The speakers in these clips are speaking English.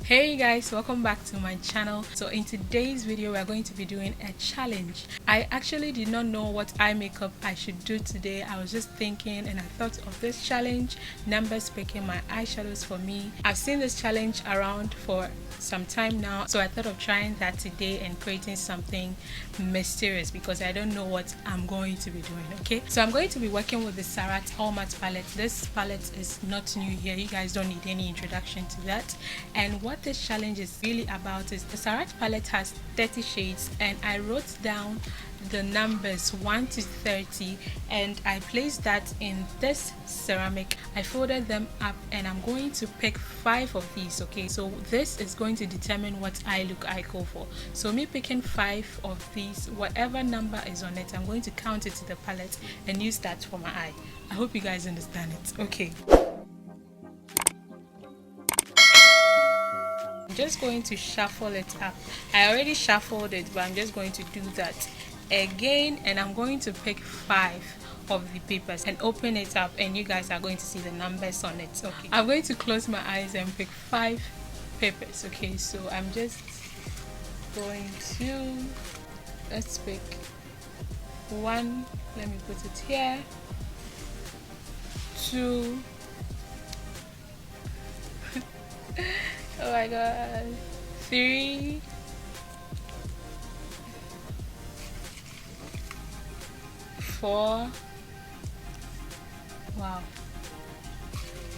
Hey guys, welcome back to my channel. So in today's video we are going to be doing a challenge. I actually did not know what eye makeup I should do today. I was just thinking and I thought of this challenge, numbers picking my eyeshadows for me. I've seen this challenge around for some time now, so I thought of trying that today and creating something mysterious because I don't know what I'm going to be doing. Okay, so I'm going to be working with the Sarat All Matte palette. This palette is not new here, you guys don't need any introduction to that. And what this challenge is really about is the Sarat palette has 30 shades and I wrote down the numbers 1 to 30 and I placed that in this ceramic. I folded them up and I'm going to pick 5 of these. Okay, so this is going to determine what eye look I go for. So me picking 5 of these, whatever number is on it, I'm going to count it to the palette and use that for my eye. I hope you guys understand it. Okay, I'm just going to shuffle it up. I already shuffled it, but I'm just going to do that again and I'm going to pick 5 of the papers and open it up and you guys are going to see the numbers on it. Okay, I'm going to close my eyes and pick 5 papers. Okay, so I'm just going to, let's pick 1, let me put it here, 2 oh my god, 3, 4, wow,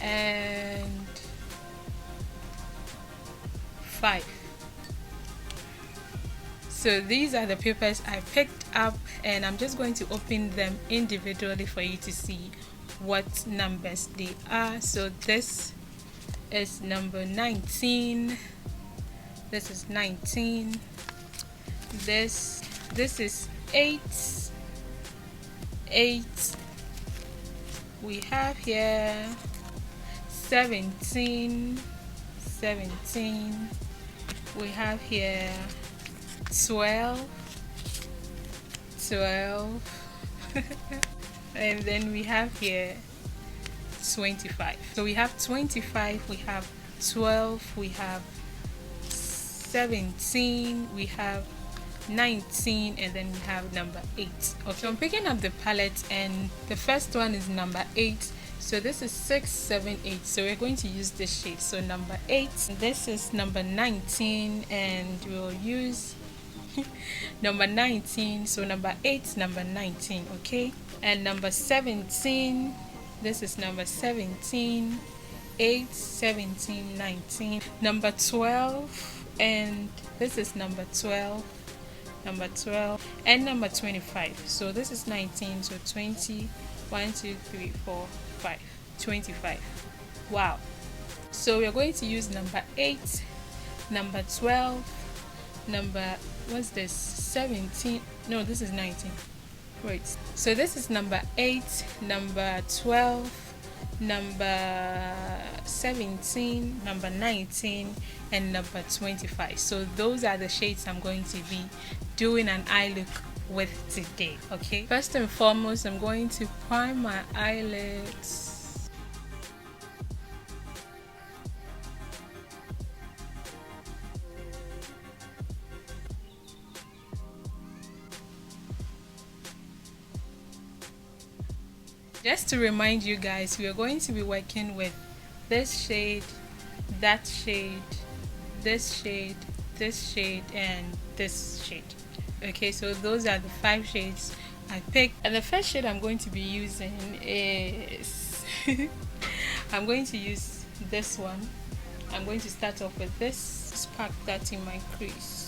and 5. So these are the papers I picked up and I'm just going to open them individually for you to see what numbers they are. So this is number 19, this is 19, this is 8, we have here 17, we have here 12, and then we have here 25. So we have 25, we have 12, we have 17, we have 19, and then we have number 8. Okay, so I'm picking up the palette and the first one is number 8. So this is 6, 7, 8. So we're going to use this shade. So number 8, this is number 19 and we'll use number 19. So number 8, number 19. Okay, and number 17, this is number 17, 8, 17, 19, number 12, and this is number 12, and number 25. So this is 19, so 20, 1, 2, 3, 4, 5, 25. Wow. So we're going to use number 8, number 12, number, what's this, 17, no, this is 19. Wait, so this is number 8, number 12, number 17, number 19, and number 25. So those are the shades I'm going to be doing an eye look with today. Okay, first and foremost, I'm going to prime my eyelids. Just to remind you guys, we are going to be working with this shade, that shade, this shade, this shade, and this shade. Okay, so those are the 5 shades I picked. And the first shade I'm going to be using is I'm going to use this one. I'm going to start off with this, spark that in my crease.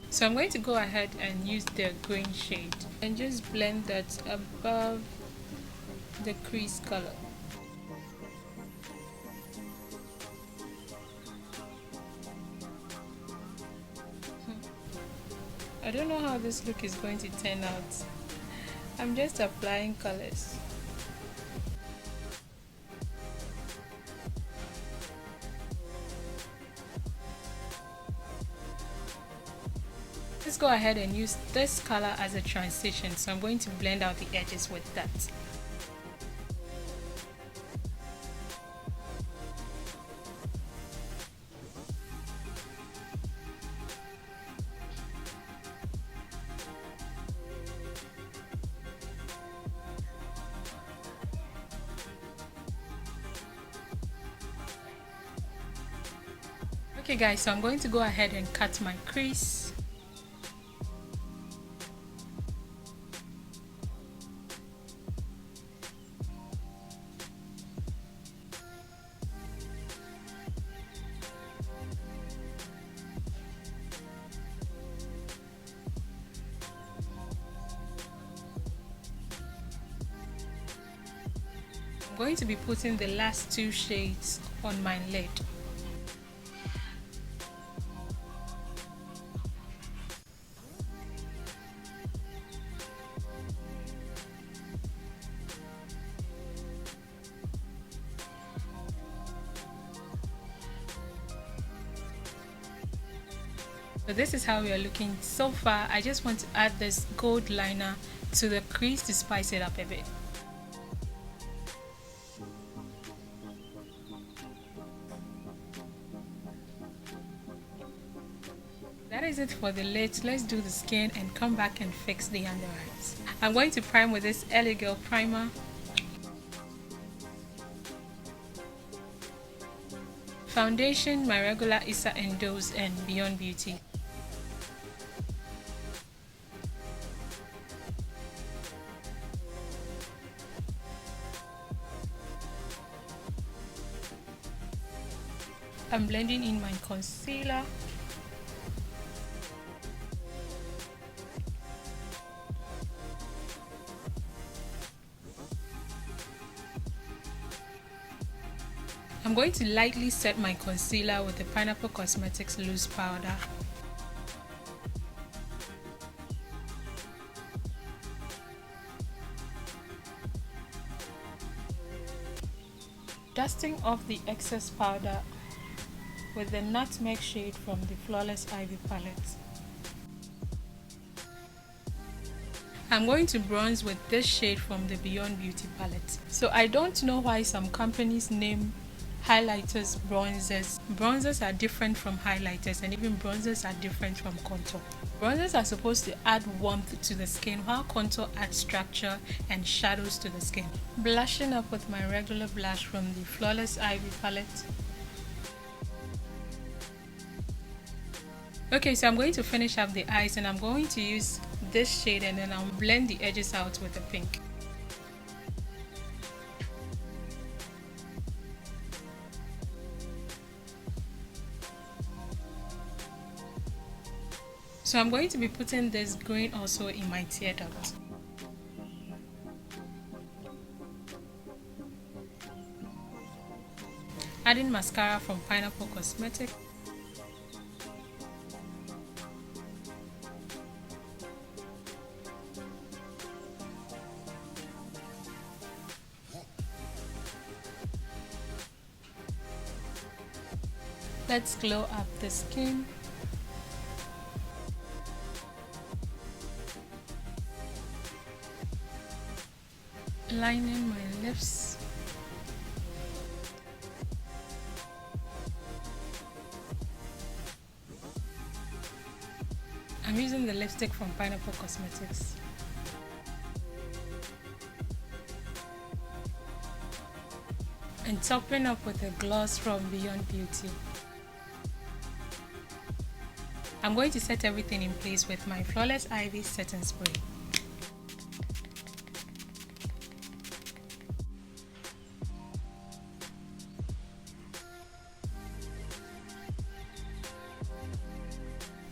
So I'm going to go ahead and use the green shade and just blend that above the crease color. I don't know how this look is going to turn out, I'm just applying colors. Let's go ahead and use this color as a transition, so I'm going to blend out the edges with that. Okay guys, so I'm going to go ahead and cut my crease. I'm going to be putting the last two shades on my lid. So this is how we are looking so far. I just want to add this gold liner to the crease to spice it up a bit. That is it for the lids. Let's do the skin and come back and fix the under eyes. I'm going to prime with this LA Girl primer. Foundation, my regular Issa and Dose and Beyond Beauty. I'm blending in my concealer. I'm going to lightly set my concealer with the Pineapple Cosmetics loose powder. Dusting off the excess powder with the Nutmeg shade from the Flawless Ivy palette. I'm going to bronze with this shade from the Beyond Beauty palette. So I don't know why some companies name highlighters bronzers. Bronzers are different from highlighters, and even bronzers are different from contour. Bronzers are supposed to add warmth to the skin, while contour adds structure and shadows to the skin. Blushing up with my regular blush from the Flawless Ivy palette. Okay, so I'm going to finish up the eyes, and I'm going to use this shade, and then I'll blend the edges out with the pink. So I'm going to be putting this green also in my tear duct. Adding mascara from Pineapple Cosmetics. Let's glow up the skin. Lining my lips. I'm using the lipstick from Pineapple Cosmetics. And topping up with a gloss from Beyond Beauty. I'm going to set everything in place with my Flawless Ivy setting spray.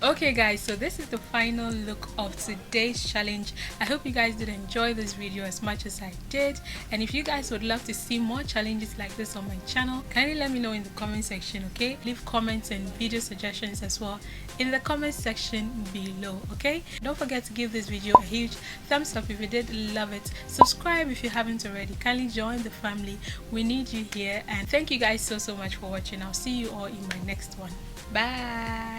Okay guys, so this is the final look of today's challenge. I hope you guys did enjoy this video as much as I did, and if you guys would love to see more challenges like this on my channel, kindly let me know in the comment section. Okay, leave comments and video suggestions as well in the comment section below. Okay, don't forget to give this video a huge thumbs up if you did love it. Subscribe if you haven't already. Kindly join the family, we need you here. And thank you guys so much for watching. I'll see you all in my next one. Bye.